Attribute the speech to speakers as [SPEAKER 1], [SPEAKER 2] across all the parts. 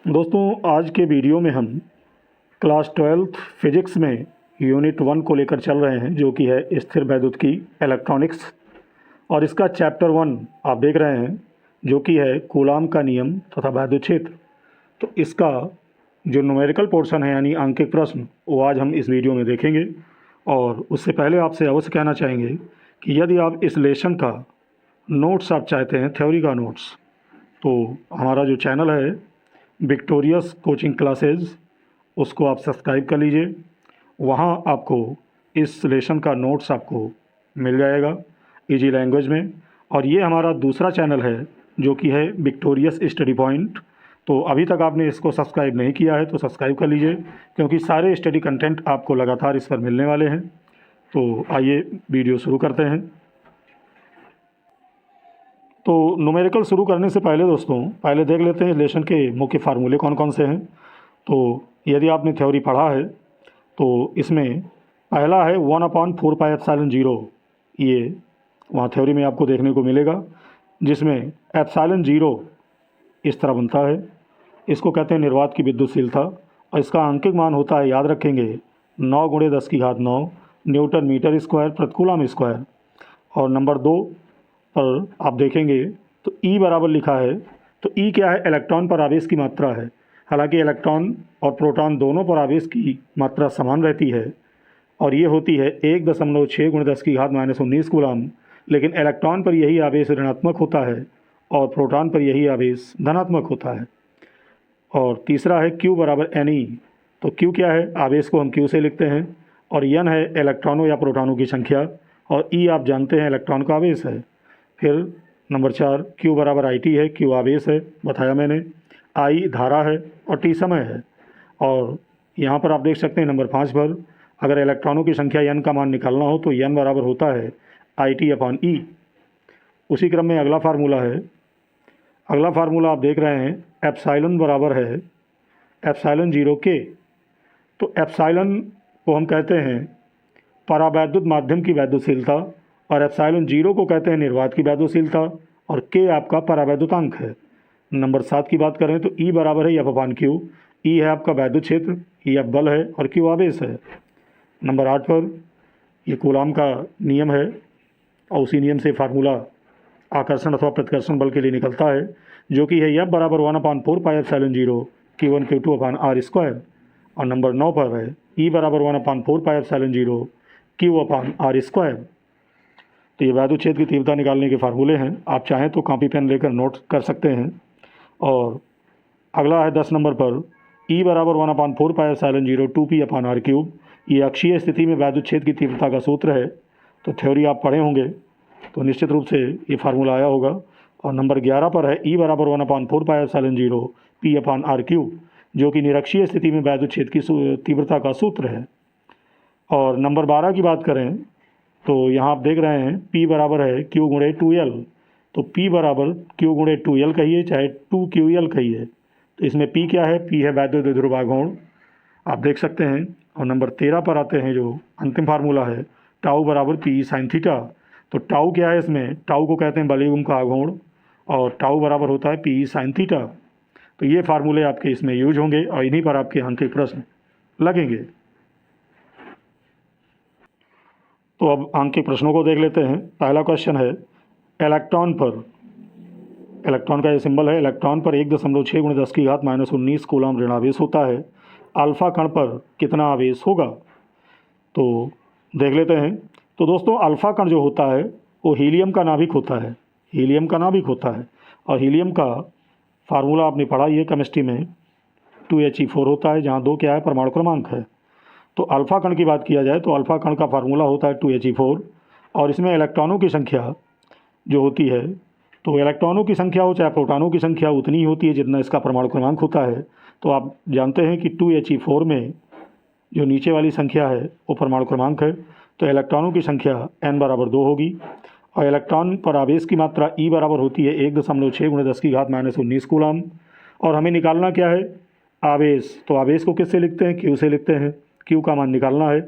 [SPEAKER 1] दोस्तों, आज के वीडियो में हम क्लास 12th फिजिक्स में यूनिट 1 को लेकर चल रहे हैं, जो कि है स्थिर वैद्युतिकी इलेक्ट्रॉनिक्स। और इसका चैप्टर 1 आप देख रहे हैं, जो कि है कूलाम का नियम तथा वैद्युत क्षेत्र। तो इसका जो न्यूमेरिकल पोर्शन है यानी अंकित प्रश्न, वो आज हम इस वीडियो में देखेंगे। और उससे पहले आपसे अवश्य कहना चाहेंगे कि यदि आप इस लेसन का नोट्स आप चाहते हैं, थ्योरी का नोट्स, तो हमारा जो चैनल है विक्टोरियस कोचिंग क्लासेस, उसको आप सब्सक्राइब कर लीजिए। वहाँ आपको इस लेसन का नोट्स आपको मिल जाएगा इजी लैंग्वेज में। और ये हमारा दूसरा चैनल है, जो कि है विक्टोरियस स्टडी पॉइंट। तो अभी तक आपने इसको सब्सक्राइब नहीं किया है तो सब्सक्राइब कर लीजिए, क्योंकि सारे स्टडी कंटेंट आपको लगातार इस पर मिलने वाले हैं। तो आइए वीडियो शुरू करते हैं। तो न्यूमेरिकल शुरू करने से पहले दोस्तों, पहले देख लेते हैं लेसन के मुख्य फार्मूले कौन कौन से हैं। तो यदि आपने थ्योरी पढ़ा है तो इसमें पहला है 1/4πε0। ये वहाँ थ्योरी में आपको देखने को मिलेगा, जिसमें ε0 इस तरह बनता है। इसको कहते हैं निर्वात की विद्युतशीलता, और इसका अंकित मान होता है, याद रखेंगे, 9 × 10⁹ न्यूटन मीटर स्क्वायर प्रति कूलम स्क्वायर। और नंबर 2 पर आप देखेंगे तो ई बराबर लिखा है। तो ई क्या है? इलेक्ट्रॉन पर आवेश की मात्रा है। हालांकि इलेक्ट्रॉन और प्रोटॉन दोनों पर आवेश की मात्रा समान रहती है, और ये होती है 1.6 × 10⁻19 कूलम। लेकिन इलेक्ट्रॉन पर यही आवेश ऋणात्मक होता है और प्रोटॉन पर यही आवेश धनात्मक होता है। और तीसरा है Q बराबर NE। तो Q क्या है? आवेश को हम Q से लिखते हैं, और N है इलेक्ट्रॉनों या प्रोटॉनों की संख्या, और E आप जानते हैं इलेक्ट्रॉन का आवेश है। फिर नंबर 4 Q बराबर IT है। Q आवेश है, बताया मैंने। I धारा है और T समय है। और यहाँ पर आप देख सकते हैं नंबर 5 पर, अगर इलेक्ट्रॉनों की संख्या N का मान निकालना हो तो N बराबर होता है IT/E। उसी क्रम में अगला फार्मूला है। अगला फार्मूला आप देख रहे हैं, एप्सिलॉन बराबर है ε0K। तो एप्सिलॉन को हम कहते हैं परावैद्युत माध्यम की वैद्युतशीलता, और ε0 को कहते हैं निर्वात की वैद्युतशीलता, और K आपका परावैद्युतांक है। नंबर 7 की बात करें तो E बराबर है F/Q। E है आपका वैद्युत क्षेत्र, F बल है, और Q आवेश है। नंबर 8 पर ये कूलाम का नियम है, और उसी नियम से फार्मूला आकर्षण अथवा प्रतिकर्षण बल के लिए निकलता है, जो कि है F बराबर 1/4πε0 Q1 Q2/r²। और नंबर 9 पर है E बराबर 1/4πε0 Q/r²। तो ये वैद्युत क्षेत्र की तीव्रता निकालने के फार्मूले हैं। आप चाहें तो कॉपी पेन लेकर नोट कर सकते हैं। और अगला है 10 नंबर पर E बराबर 1/4πε0 2p/r³। ये अक्षीय स्थिति में वैद्युत क्षेत्र की तीव्रता का सूत्र है। तो थ्योरी आप पढ़े होंगे तो निश्चित रूप से ये फार्मूला आया होगा। और नंबर 11 पर है E बराबर 1/4πε0 p/r³, जो कि निरक्षीय स्थिति में वैद्युत क्षेत्र की तीव्रता का सूत्र है। और नंबर 12 की बात करें तो यहाँ आप देख रहे हैं P बराबर है Q × 2L। तो P बराबर Q × 2L कहिए, चाहे 2QL कहिए। तो इसमें P क्या है? P है वैद्युत ध्रुवाघूर्ण, आप देख सकते हैं। और नंबर 13 पर आते हैं, जो अंतिम फार्मूला है, टाउ बराबर P sin थीटा। तो टाउ क्या है? इसमें टाउ को कहते हैं बलयुग्म का आघूर्ण, और टाउ बराबर होता है P sin थीटा। तो ये फार्मूले आपके इसमें यूज होंगे, और इन्हीं पर आपके अंक के प्रश्न लगेंगे। तो अब अंक के प्रश्नों को देख लेते हैं। पहला क्वेश्चन है, इलेक्ट्रॉन का ये सिंबल है, इलेक्ट्रॉन पर 1.6 × 10⁻19 कूलम ऋणावेश होता है। अल्फा कण पर कितना आवेश होगा? तो देख लेते हैं। तो दोस्तों, अल्फा कण जो होता है वो हीलियम का नाभिक होता है। और हीलियम का फार्मूला आपने पढ़ा ही है केमिस्ट्री में, 2He4 होता है, जहाँ 2 क्या है? परमाणु क्रमांक है। तो अल्फा कण की बात किया जाए तो अल्फा कण का फार्मूला होता है 2He4, और इसमें इलेक्ट्रॉनों की संख्या जो होती है, तो इलेक्ट्रॉनों की संख्या हो चाहे प्रोटॉनों की संख्या, उतनी ही होती है जितना इसका परमाणु क्रमांक होता है। तो आप जानते हैं कि 2He4 में जो नीचे वाली संख्या है वो परमाणु क्रमांक है। तो इलेक्ट्रॉनों की संख्या n बराबर 2 होगी, और इलेक्ट्रॉन पर आवेश की मात्रा E बराबर होती है 1.6 × 10⁻19 कूलम। और हमें निकालना क्या है? आवेश। तो आवेश को किससे लिखते हैं? Q से लिखते हैं। Q का मान निकालना है।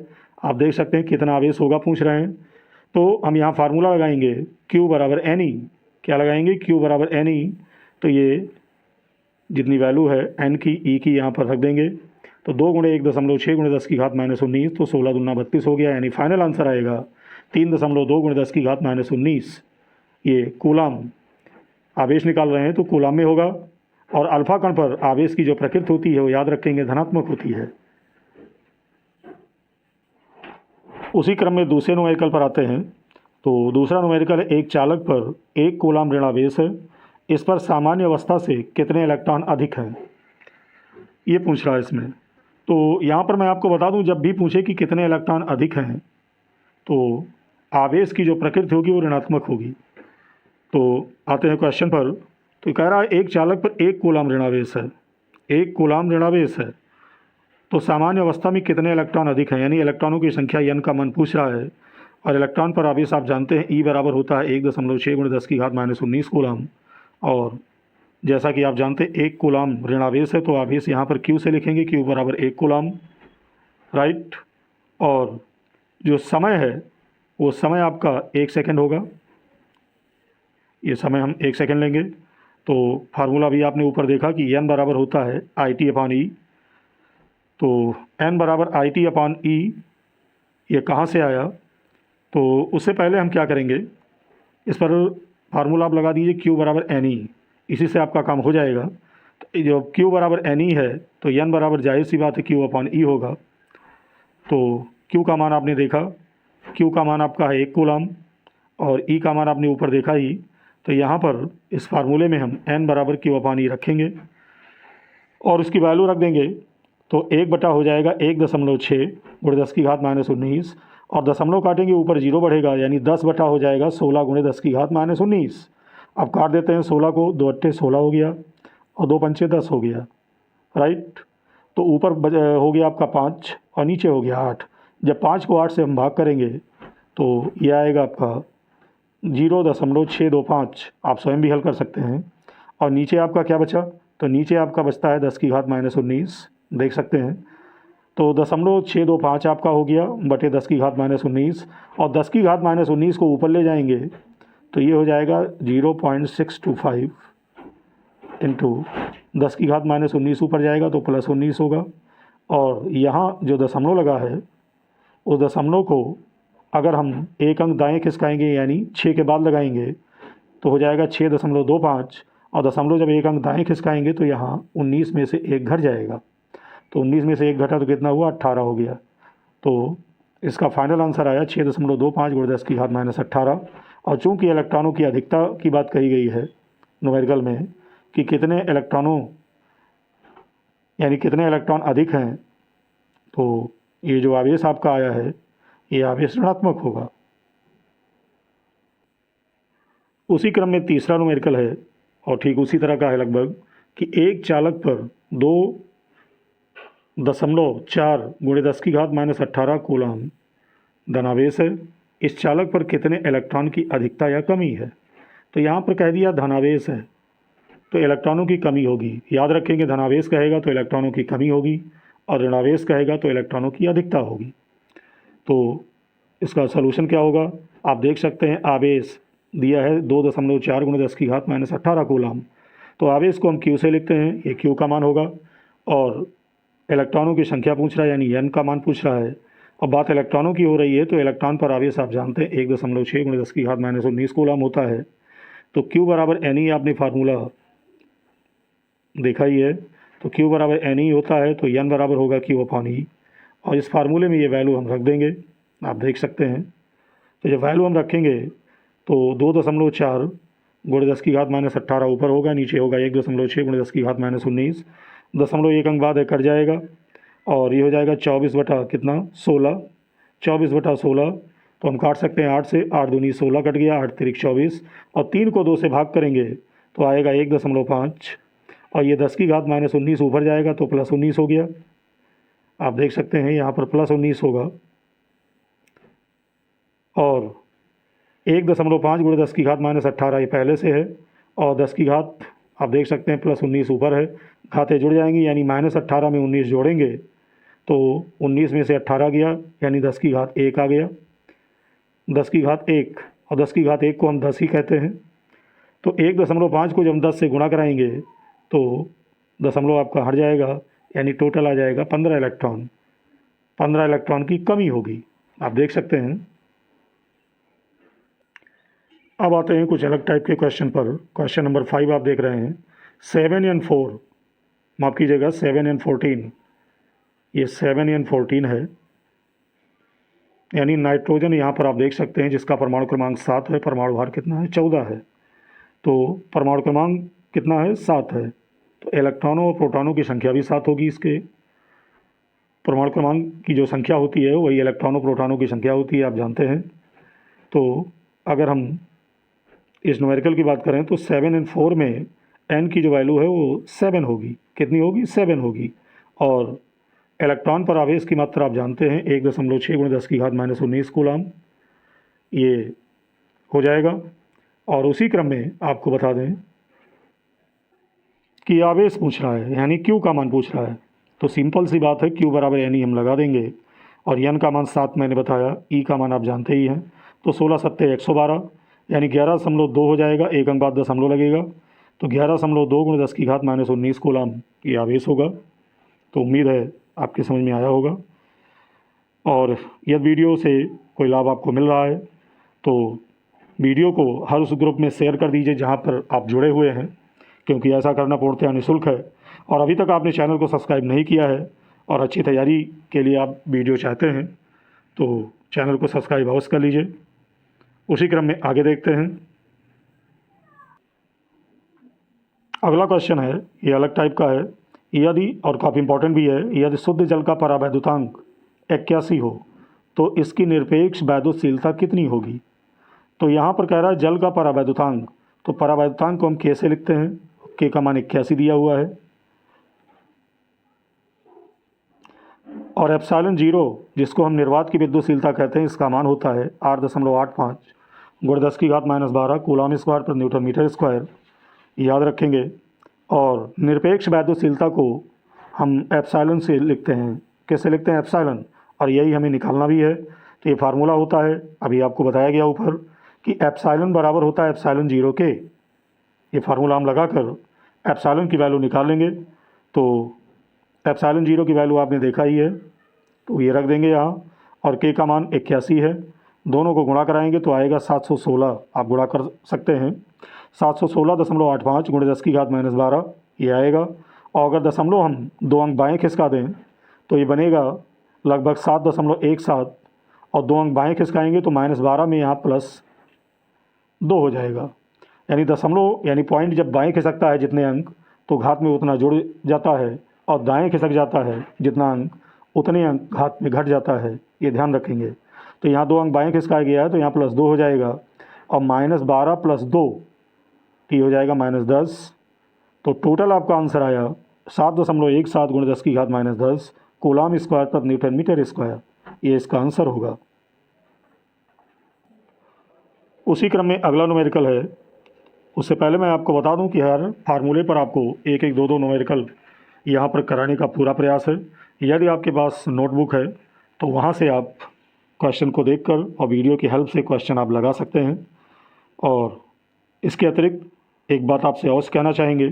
[SPEAKER 1] आप देख सकते हैं कितना आवेश होगा पूछ रहे हैं। तो हम यहाँ फार्मूला लगाएंगे, Q बराबर NE। क्या लगाएंगे? Q बराबर NE। तो ये जितनी वैल्यू है n की e की यहाँ पर रख देंगे। तो 2 गुणे 1.6 गुणे 10 की घात -19, तो 16 दूना 32 हो गया। यानी फाइनल आंसर आएगा 3.2 गुणे 10 की घात -19। ये कूलाम आवेश निकाल रहे हैं तो कूलाम में होगा। और अल्फा कण पर आवेश की जो प्रकृति होती है वो याद रखेंगे धनात्मक होती है। उसी क्रम में दूसरे न्यूमेरिकल पर आते हैं। तो दूसरा न्यूमेरिकल एक चालक पर 1 कूलाम ऋणावेश है, इस पर सामान्य अवस्था से कितने इलेक्ट्रॉन अधिक हैं, ये पूछ रहा है इसमें। तो यहाँ पर मैं आपको बता दूँ, जब भी पूछे कि कितने इलेक्ट्रॉन अधिक हैं तो आवेश की जो प्रकृति होगी वो ऋणात्मक होगी। तो आते हैं क्वेश्चन पर। तो कह रहा है एक चालक पर 1 कूलाम ऋणावेश है, 1 कूलाम ऋणावेश है, तो सामान्य अवस्था में कितने इलेक्ट्रॉन अधिक हैं, यानी इलेक्ट्रॉनों की संख्या n का मान पूछ रहा है। और इलेक्ट्रॉन पर आवेश आप जानते हैं E बराबर होता है 1.6 गुणे 10 की घात -19 कूलाम। और जैसा कि आप जानते हैं 1 कूलाम ऋणावेश है, तो आवेश यहाँ पर Q से लिखेंगे, Q बराबर 1 कूलाम, राइट। और जो समय है वो समय आपका 1 सेकेंड होगा। ये समय हम 1 सेकेंड लेंगे। तो फार्मूला भी आपने ऊपर देखा कि n बराबर होता है IT/E। तो n बराबर IT/E ये कहाँ से आया, तो उससे पहले हम क्या करेंगे, इस पर फार्मूला आप लगा दीजिए Q बराबर NE, इसी से आपका काम हो जाएगा। तो जो Q बराबर NE है तो n बराबर जाहिर सी बात है Q/E होगा। तो Q का मान आपने देखा, Q का मान आपका है 1 कूलाम और E का मान आपने ऊपर देखा ही। तो यहाँ पर इस फार्मूले में हम n बराबर Q/E रखेंगे और उसकी वैल्यू रख देंगे। तो 1 बटा हो जाएगा 1.6 गुणे 10 की घात -19, और दशमलव काटेंगे ऊपर 0 बढ़ेगा, यानी 10 बटा हो जाएगा 16 गुणे 10 की घात -19। अब काट देते हैं 16 को, 2 अट्ठे 16 हो गया और 2 पंचे 10 हो गया, राइट। तो ऊपर हो गया आपका 5 और नीचे हो गया 8। जब 5 को 8 से हम भाग करेंगे तो ये आएगा आपका 0.625। आप स्वयं भी हल कर सकते हैं। और नीचे आपका क्या बचा, तो नीचे आपका बचता है 10 की घात -19, देख सकते हैं। तो 0.625 आपका हो गया बटे 10 की घात -19, और 10 की घात -19 को ऊपर ले जाएंगे तो ये हो जाएगा 0.625 इंटू 10 की घात -19 ऊपर जाएगा तो +19 होगा। और यहाँ जो दशमलव लगा है उस दशमलव को अगर हम एक अंक दाएं खिसकाएंगे यानी 6 के बाद लगाएंगे तो हो जाएगा 6.25, और दशमलव जब एक अंक दाएं खिसकाएंगे तो यहाँ 19 में से 1 घट जाएगा। तो 19 में से 1 घटा तो कितना हुआ, 18 हो गया। तो इसका फाइनल आंसर आया 6.25 गुणे 10 की घात -18। और चूंकि इलेक्ट्रॉनों की अधिकता की बात कही गई है न्यूमेरिकल में कि कितने इलेक्ट्रॉनों यानी कितने इलेक्ट्रॉन अधिक हैं, तो ये जो आवेश आपका आया है ये आवेश ऋणात्मक होगा। उसी क्रम में तीसरा न्यूमेरिकल है और ठीक उसी तरह का है लगभग कि एक चालक पर 2.4 गुणे 10 की घात -18 कूलाम धनावेश है। इस चालक पर कितने इलेक्ट्रॉन की अधिकता या कमी है। तो यहाँ पर कह दिया धनावेश है तो इलेक्ट्रॉनों की कमी होगी। याद रखेंगे धनावेश कहेगा तो इलेक्ट्रॉनों की कमी होगी और ऋणावेश कहेगा तो इलेक्ट्रॉनों की अधिकता होगी। तो इसका सलूशन क्या होगा, आप देख सकते हैं आवेश दिया है 2.4 गुणे 10 की घात -18 कूलाम। तो आवेश को हम Q से लिखते हैं, ये Q का मान होगा। और इलेक्ट्रॉनों की संख्या पूछ रहा है यानी n का मान पूछ रहा है। अब बात इलेक्ट्रॉनों की हो रही है तो इलेक्ट्रॉन पर आवेश आप जानते हैं 1.6 गुणे 10 की घात -19 कूलाम होता है। तो Q बराबर NE आपने फार्मूला देखा ही है। तो Q बराबर NE होता है तो n बराबर होगा Q/E। और इस फार्मूले में ये वैल्यू हम रख देंगे, आप देख सकते हैं। तो जब वैल्यू हम रखेंगे तो 2.4 गुणे 10 की घात -18 ऊपर होगा, नीचे होगा 1.6 गुणे 10 की घात -19। दशमलव एक अंक बाद है कट जाएगा और ये हो जाएगा 24 बटा कितना 16, 24 बटा 16। तो हम काट सकते हैं 8 से, 8 दूनी 16 कट गया, 8 तिरिक 24, और 3 को 2 से भाग करेंगे तो आएगा 1.5, और ये 10 की घात -19 ऊपर जाएगा तो +19 हो गया। आप देख सकते हैं यहाँ पर +19 होगा। और 1.5 गुणे 10 की घात -18 ये पहले से है, और 10 की घात आप देख सकते हैं +19 ऊपर है, घातें जुड़ जाएंगी यानी -18 में 19 जोड़ेंगे तो 19 में से 18 गया यानी 10 की घात 1 आ गया। 10 की घात 1, और 10 की घात 1 को हम 10 ही कहते हैं। तो 1.5 को जब हम 10 से गुणा कराएंगे तो दशमलव आपका हट जाएगा, यानी टोटल आ जाएगा 15 इलेक्ट्रॉन। 15 इलेक्ट्रॉन की कमी होगी, आप देख सकते हैं। अब आते हैं कुछ अलग टाइप के क्वेश्चन पर। क्वेश्चन नंबर 5 आप देख रहे हैं, 7n4, माफ़ कीजिएगा 7n14, ये 7n14 है, यानी नाइट्रोजन यहाँ पर आप देख सकते हैं जिसका परमाणु क्रमांक 7 है, परमाणु भार कितना है, 14 है। तो परमाणु क्रमांक कितना है, 7 है, तो इलेक्ट्रॉनों और प्रोटॉनों की संख्या भी 7 होगी। इसके परमाणु क्रमांक की जो संख्या होती है वही इलेक्ट्रॉनों प्रोटॉनों की संख्या होती है, आप जानते हैं। तो अगर हम इस न्यूमेरिकल की बात करें तो 7n4 में n की जो वैल्यू है वो 7 होगी। कितनी होगी, 7 होगी। और इलेक्ट्रॉन पर आवेश की मात्रा आप जानते हैं 1.6 × 10⁻⁻19 कूलाम, ये हो जाएगा। और उसी क्रम में आपको बता दें कि आवेश पूछ रहा है, यानी Q का मान पूछ रहा है। तो सिंपल सी बात है, Q बराबर NE हम लगा देंगे, और N का मान 7 मैंने बताया, E का मान आप जानते ही हैं। तो 16 सत्ते 112, यानी 11.2 हो जाएगा, एक अंक बाद दशमलव लगेगा, तो 11.2 × 10⁻⁻19 कूलाम ये आवेश होगा। तो उम्मीद है आपके समझ में आया होगा। और यदि वीडियो से कोई लाभ आपको मिल रहा है तो वीडियो को हर उस ग्रुप में शेयर कर दीजिए जहां पर आप जुड़े हुए हैं, क्योंकि ऐसा करना पूर्णतः निःशुल्क है। और अभी तक आपने चैनल को सब्सक्राइब नहीं किया है और अच्छी तैयारी के लिए आप वीडियो चाहते हैं तो चैनल को सब्सक्राइब अवश्य कर लीजिए। उसी क्रम में आगे देखते हैं। अगला क्वेश्चन है, ये अलग टाइप का है, यदि, और काफ़ी इंपॉर्टेंट भी है, यदि शुद्ध जल का परावैद्युतांक 81 हो तो इसकी निरपेक्ष वैद्युतशीलता कितनी होगी। तो यहाँ पर कह रहा है जल का परावैद्युतांक, तो परावैद्युतांक को हम कैसे लिखते हैं, के का मान 81 दिया हुआ है, और एप्सिलॉन 0 जिसको हम निर्वात की विद्युतशीलता कहते हैं, इसका मान होता है 8.85 × 10⁻12 कूलाम स्क्वायर पर न्यूटन मीटर स्क्वायर, याद रखेंगे। और निरपेक्ष वैद्युतशीलता को हम एप्सिलॉन से लिखते हैं, कैसे लिखते हैं, एप्सिलॉन, और यही हमें निकालना भी है। तो ये फार्मूला होता है, अभी आपको बताया गया ऊपर, कि एप्सिलॉन बराबर होता है एप्सिलॉन 0 के। ये फार्मूला हम लगाकर एप्सिलॉन की वैल्यू निकालेंगे। तो एप्सिलॉन 0 की वैल्यू आपने देखा ही है, तो ये रख देंगे यहाँ, और के का मान 81 है, दोनों को गुणा कराएंगे तो आएगा 716, आप गुणा कर सकते हैं, 716.85 × 10⁻12 ये आएगा। और अगर दशमलव हम 2 अंक बाएँ खिसका दें तो ये बनेगा लगभग 7.17, और 2 अंक बाएँ खिसकाएंगे तो -12 में यहाँ +2 हो जाएगा। यानी दशमलव, यानी पॉइंट जब बाएँ खिसकता है जितने अंक, तो घात में उतना जुड़ जाता है, और दाएँ खिसक जाता है जितना अंक, उतने अंक घात में घट जाता है, ये ध्यान रखेंगे। तो यहाँ 2 अंक बाएँ खिसकाया गया है तो यहाँ +2 हो जाएगा, और -12 + 2 ये हो जाएगा -10। तो टोटल आपका आंसर आया 7.17 × 10⁻10 कूलाम स्क्वायर पर न्यूटन मीटर स्क्वायर, ये इसका आंसर होगा। उसी क्रम में अगला न्यूमेरिकल है। उससे पहले मैं आपको बता दूं कि हर फार्मूले पर आपको एक एक दो न्यूमेरिकल यहाँ पर कराने का पूरा प्रयास है। यदि आपके पास नोटबुक है तो वहाँ से आप क्वेश्चन को देखकर और वीडियो की हेल्प से क्वेश्चन आप लगा सकते हैं। और इसके अतिरिक्त एक बात आपसे अवश्य कहना चाहेंगे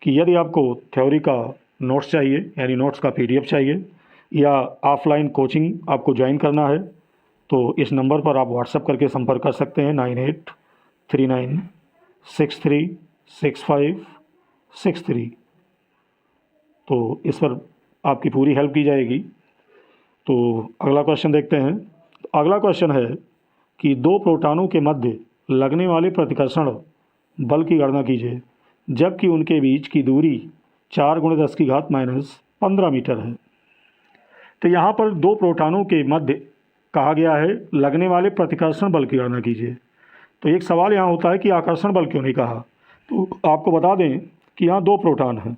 [SPEAKER 1] कि यदि आपको थ्योरी का नोट्स चाहिए, यानी नोट्स का PDF चाहिए, या ऑफलाइन कोचिंग आपको ज्वाइन करना है, तो इस नंबर पर आप व्हाट्सएप करके संपर्क कर सकते हैं, 9839636563। तो इस पर आपकी पूरी हेल्प की जाएगी। तो अगला क्वेश्चन देखते हैं। अगला क्वेश्चन है कि 2 प्रोटॉनों के मध्य लगने वाले प्रतिकर्षण बल की गणना कीजिए जबकि उनके बीच की दूरी 4 × 10⁻15 मीटर है। तो यहाँ पर 2 प्रोटॉनों के मध्य कहा गया है लगने वाले प्रतिकर्षण बल की गणना कीजिए। तो एक सवाल यहाँ होता है कि आकर्षण बल क्यों नहीं कहा। तो आपको बता दें कि यहाँ 2 प्रोटॉन हैं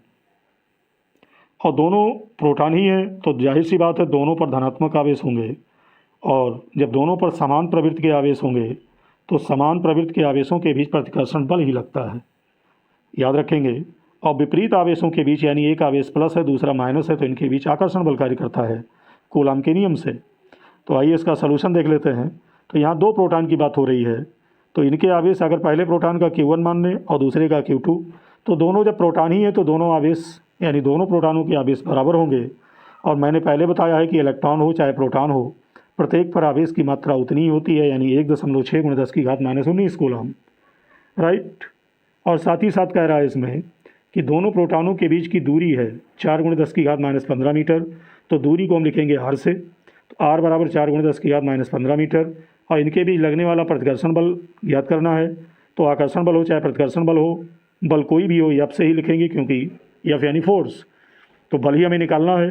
[SPEAKER 1] और दोनों प्रोटॉन ही हैं, तो जाहिर सी बात है दोनों पर धनात्मक आवेश होंगे, और जब दोनों पर समान प्रवृत्ति के आवेश होंगे तो समान प्रवृत्ति के आवेशों के बीच प्रतिकर्षण बल ही लगता है, याद रखेंगे। और विपरीत आवेशों के बीच, यानी एक आवेश प्लस है दूसरा माइनस है, तो इनके बीच आकर्षण बल कार्य करता है कूलाम के नियम से। तो आइए इसका सलूशन देख लेते हैं। तो यहाँ 2 प्रोटॉन की बात हो रही है, तो इनके आवेश अगर पहले प्रोटॉन का Q1 मान लें और दूसरे का Q2, तो दोनों जब प्रोटॉन ही है तो दोनों आवेश यानी दोनों प्रोटॉनों के आवेश बराबर होंगे। और मैंने पहले बताया है कि इलेक्ट्रॉन हो चाहे प्रोटॉन हो, प्रत्येक पर आवेश की मात्रा उतनी ही होती है, यानी 1.6 × 10⁻19 कूलम, राइट। और साथ ही साथ कह रहा है इसमें कि दोनों प्रोटॉनों के बीच की दूरी है 4 × 10⁻15 मीटर, तो दूरी को हम लिखेंगे r से। तो r बराबर 4 × 10⁻15 मीटर। और इनके बीच लगने वाला प्रतिकर्षण बल ज्ञात करना है। तो आकर्षण बल हो चाहे प्रतिकर्षण बल हो, बल कोई भी हो F से ही लिखेंगे, क्योंकि F यानी फोर्स, तो बल ही हमें निकालना है।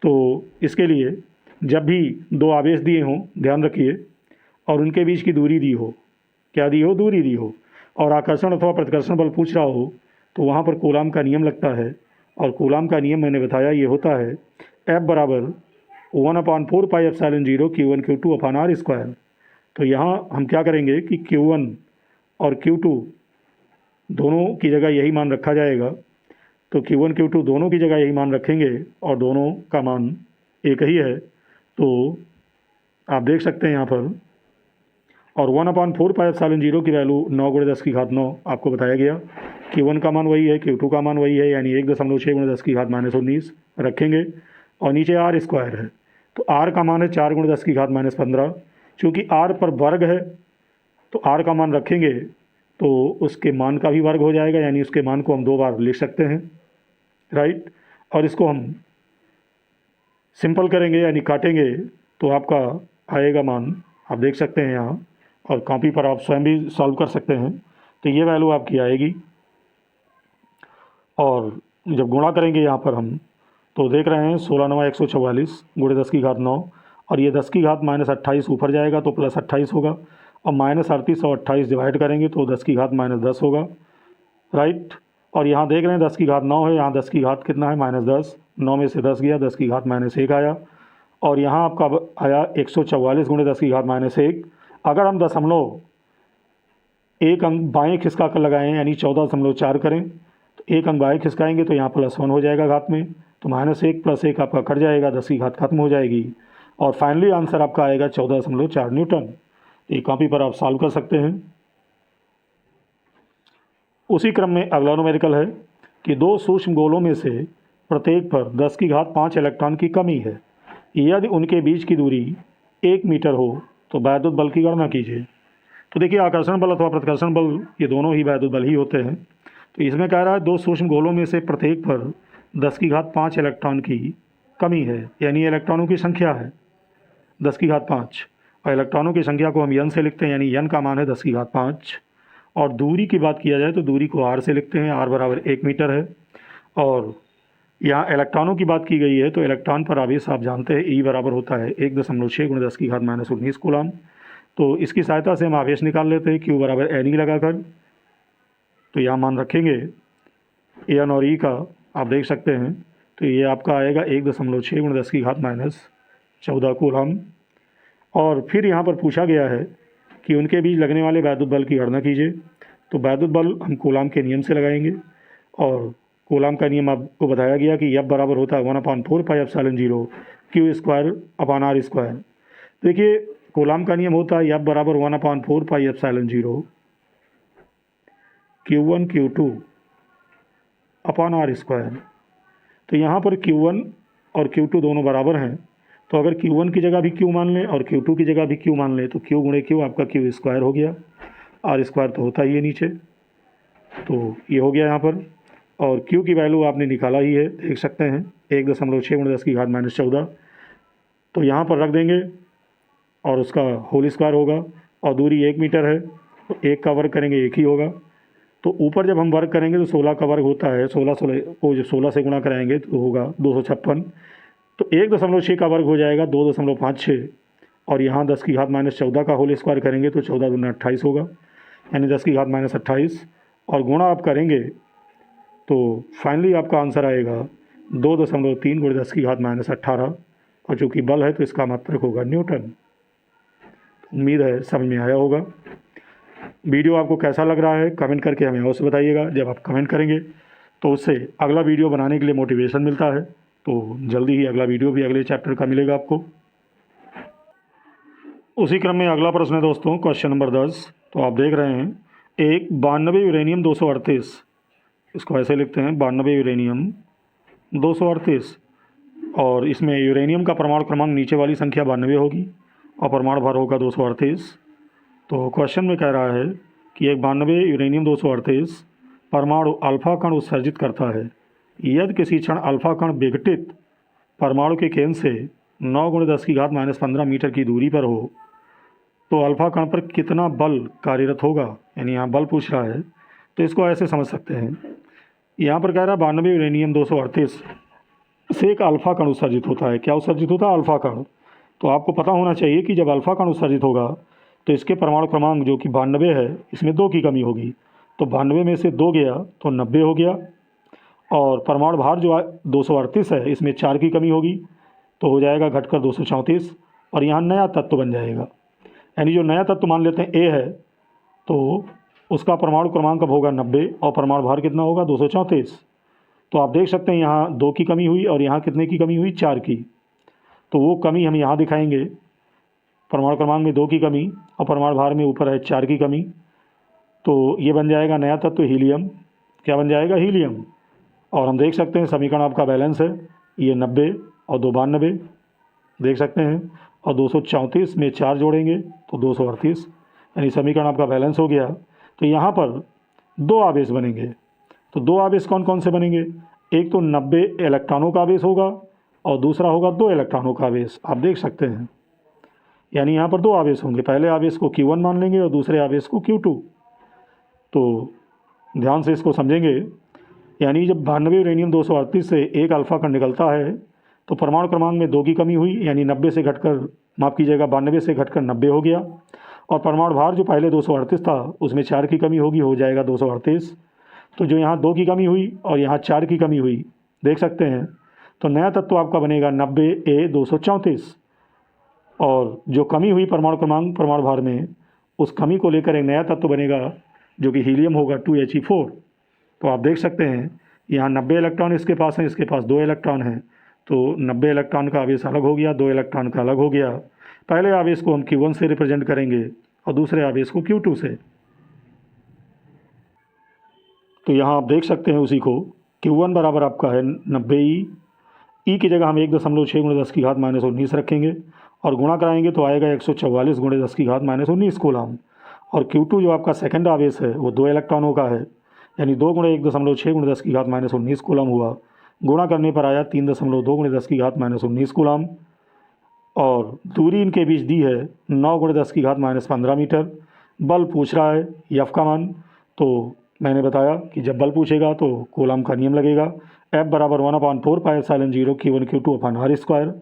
[SPEAKER 1] तो इसके लिए जब भी दो आवेश दिए हों, ध्यान रखिए, और उनके बीच की दूरी दी हो, क्या दी हो, दूरी दी हो, और आकर्षण अथवा प्रतिकर्षण बल पूछ रहा हो, तो वहाँ पर कूलाम का नियम लगता है। और कूलाम का नियम मैंने बताया ये होता है F बराबर 1/4 pi epsilon 0 Q1 Q2 upon R square. तो यहाँ हम क्या करेंगे कि Q1 और Q2 दोनों की जगह यही मान रखा जाएगा। तो Q1 Q2 दोनों की जगह यही मान रखेंगे और दोनों का मान एक ही है। तो आप देख सकते हैं यहाँ पर, और 1/4 पाई एप्सिलॉन 0 की वैल्यू 9 × 10⁹ आपको बताया गया। Q1 का मान वही है, Q2 का मान वही है, यानी 1.6 × 10⁻19 रखेंगे। और नीचे R स्क्वायर है, तो R का मान है 4 × 10⁻15। चूँकि R पर वर्ग है तो R का मान रखेंगे तो उसके मान का भी वर्ग हो जाएगा, यानी उसके मान को हम 2 बार लिख सकते हैं, राइट। और इसको हम सिंपल करेंगे यानी काटेंगे तो आपका आएगा मान, आप देख सकते हैं यहाँ, और कॉपी पर आप स्वयं भी सॉल्व कर सकते हैं। तो ये वैल्यू आपकी आएगी। और जब गुणा करेंगे यहाँ पर हम, तो देख रहे हैं 16 × 9 = 144 × 10⁻9, और ये 10⁻−28 ऊपर जाएगा तो +28 होगा, और -38 और 28 डिवाइड करेंगे तो 10⁻10 होगा, राइट। और यहाँ देख रहे हैं 10⁻9 है, यहाँ 10 की घात कितना है, -10, 9 में से 10 गया, 10⁻−1 आया। और यहाँ आपका आया 144 × 10⁻1। अगर हम दशमलव एक अंक बाएँ खिसका कर लगाएं, यानी 14.4 करें, तो एक अंक बाएँ खिसकाएंगे तो यहाँ +1 हो जाएगा घात में, तो -1 + 1 आपका कट जाएगा, 10 की घात खत्म हो जाएगी, और फाइनली आंसर आपका आएगा 14.4 न्यूटन। ये कॉपी पर आप सॉल्व कर सकते हैं। उसी क्रम में अगला न्यूमेरिकल है कि दो सूक्ष्म गोलों में से प्रत्येक पर 10⁵ इलेक्ट्रॉन की कमी है। यदि उनके बीच की दूरी 1 मीटर हो तो वैद्युत बल की गणना कीजिए। तो देखिए, आकर्षण बल अथवा प्रतिकर्षण बल ये दोनों ही वैद्युत बल ही होते हैं। तो इसमें कह रहा है दो सूक्ष्म गोलों में से प्रत्येक पर 10⁵ इलेक्ट्रॉन की कमी है, यानी इलेक्ट्रॉनों की संख्या है 10⁵, और इलेक्ट्रॉनों की संख्या को हम n से लिखते हैं, यानी n का मान है 10⁵। और दूरी की बात किया जाए तो दूरी को r से लिखते हैं, r बराबर 1 मीटर है। और यहाँ इलेक्ट्रॉनों की बात की गई है, तो इलेक्ट्रॉन पर आवेश आप जानते हैं E बराबर होता है 1.6 × 10⁻19 कूलम। तो इसकी सहायता से हम आवेश निकाल लेते हैं, Q बराबर N लगाकर। तो यहाँ मान रखेंगे N और E का, आप देख सकते हैं। तो ये आपका आएगा 1.6 × 10⁻14 कूलम। और फिर यहाँ पर पूछा गया है कि उनके बीच लगने वाले वैद्युत बल की गणना कीजिए। तो वैद्युत बल हम कूलाम के नियम से लगाएंगे, और कूलाम का नियम आपको बताया गया कि F बराबर होता है 1/4 pi epsilon 0 Q² upon R square. देखिए, कूलाम का नियम होता है F बराबर 1/4 pi epsilon 0 Q1 Q2 upon R square. तो यहाँ पर Q1 और Q2 दोनों बराबर हैं, तो अगर Q1 की जगह भी Q मान लें और Q2 की जगह भी Q मान लें, तो Q × Q आपका Q² हो गया, R स्क्वायर तो होता ही है नीचे। तो ये हो गया यहाँ पर, और Q की वैल्यू आपने निकाला ही है, देख सकते हैं 1.6 × 10⁻14। तो यहाँ पर रख देंगे और उसका होल स्क्वायर होगा, और दूरी 1 मीटर है, तो 1 का वर्ग करेंगे 1 ही होगा। तो ऊपर जब हम वर्ग करेंगे तो 16 का वर्ग होता है, 16 को जब 16 से गुणा कराएंगे तो होगा 256। तो 1.6 का वर्ग हो जाएगा 2.56, और यहाँ 10⁻14 का होल स्क्वायर करेंगे तो 14 दूनी 28 होगा, यानी 10⁻28, और गुणा आप करेंगे तो फाइनली आपका आंसर आएगा 2.3 × 10⁻18। और चूँकि बल है तो इसका मात्रक होगा न्यूटन। उम्मीद है समझ में आया होगा। वीडियो आपको कैसा लग रहा है कमेंट करके हमें अवश्य बताइएगा। जब आप कमेंट करेंगे तो उससे अगला वीडियो बनाने के लिए मोटिवेशन मिलता है। तो जल्दी ही अगला वीडियो भी अगले चैप्टर का मिलेगा आपको। उसी क्रम में अगला प्रश्न है दोस्तों, क्वेश्चन नंबर 10। तो आप देख रहे हैं एक 92 यूरेनियम 238, इसको ऐसे लिखते हैं 92 यूरेनियम 238, और इसमें यूरेनियम का परमाणु क्रमांक नीचे वाली संख्या 92 होगी और परमाणु भार होगा 238। तो क्वेश्चन में कह रहा है कि एक 92 यूरेनियम 238 परमाणु अल्फा कण उत्सर्जित करता है। यदि किसी क्षण अल्फा कण विघटित परमाणु के केंद्र से 9×10⁻⁻15 मीटर की दूरी पर हो तो अल्फा कण पर कितना बल कार्यरत होगा, यानी यहाँ बल पूछ रहा है। तो इसको ऐसे समझ सकते हैं, यहाँ पर कह रहा है 92 यूरेनियम 238 से एक अल्फा कण उत्सर्जित होता है। क्या उत्सर्जित होता है? अल्फा कण। तो आपको पता होना चाहिए कि जब अल्फा कण उत्सर्जित होगा तो इसके परमाणु क्रमांक जो कि 92 है, इसमें 2 की कमी होगी। तो 92 में से 2 गया तो 90 हो गया, और परमाणु भार जो 238 है, इसमें 4 की कमी होगी तो हो जाएगा घटकर 234, और यहाँ नया तत्व बन जाएगा। यानी जो नया तत्व मान लेते हैं ए है, तो उसका परमाणु क्रमांक अब होगा 90 और परमाणु भार कितना होगा? 234। तो आप देख सकते हैं यहाँ 2 की कमी हुई और यहाँ कितने की कमी हुई? 4 की। तो वो कमी हम यहाँ दिखाएंगे, परमाणु क्रमांक में 2 की कमी और परमाणु भार में ऊपर है 4 की कमी। तो ये बन जाएगा नया तत्व हीलियम। क्या बन जाएगा? हीलियम। और हम देख सकते हैं समीकरण आपका बैलेंस है, ये 90 और 2 92 देख सकते हैं, और 234 में 4 जोड़ेंगे तो 238, यानी समीकरण आपका बैलेंस हो गया। तो यहाँ पर 2 आवेश बनेंगे। तो 2 आवेश कौन कौन से बनेंगे? एक तो 90 इलेक्ट्रॉनों का आवेश होगा और दूसरा होगा 2 इलेक्ट्रॉनों का आवेश। आप देख सकते हैं, यानी यहाँ पर 2 आवेश होंगे। पहले आवेश को Q1 मान लेंगे और दूसरे आवेश को Q2। तो ध्यान से इसको समझेंगे। यानी जब 92 यूरेनियम 238 से एक अल्फा कण निकलता है तो परमाणु क्रमांक में 2 की कमी हुई, यानी 90 से घटकर, माफ़ कीजिएगा, 92 से घटकर 90 हो गया, और परमाणु भार जो पहले 238 था उसमें 4 की कमी होगी, हो जाएगा 238। तो जो यहाँ 2 की कमी हुई और यहाँ 4 की कमी हुई, देख सकते हैं। तो नया तत्व आपका बनेगा 90A 234, और जो कमी हुई परमाणु क्रमांक परमाणु भार में, उस कमी को लेकर एक नया तत्व बनेगा जो कि हीलियम होगा 2He4। तो आप देख सकते हैं यहाँ 90 इलेक्ट्रॉन इसके पास हैं, इसके पास 2 इलेक्ट्रॉन हैं। तो 90 इलेक्ट्रॉन का आवेश अलग हो गया, 2 इलेक्ट्रॉन का अलग हो गया। पहले आवेश को हम Q1 से रिप्रेजेंट करेंगे और दूसरे आवेश को Q2 से। तो यहाँ आप देख सकते हैं उसी को, Q1 बराबर आपका है 90E। ई की जगह हम 1.6×10⁻⁻19 रखेंगे और गुणा कराएंगे तो आएगा 144×10⁻⁻19 कूलम। और Q2 जो आपका सेकंड आवेश है वो 2 इलेक्ट्रॉनों का है, यानी 2×1.6×10⁻⁻19 कूलम हुआ। गुणा करने पर आया 3.2×10⁻⁻19 कूलम, और दूरी इनके बीच दी है 9×10⁻15 मीटर। बल पूछ रहा है एफ का मान, तो मैंने बताया कि जब बल पूछेगा तो कूलम का नियम लगेगा। F बराबर 1/4πε0 Q1 Q2/r²।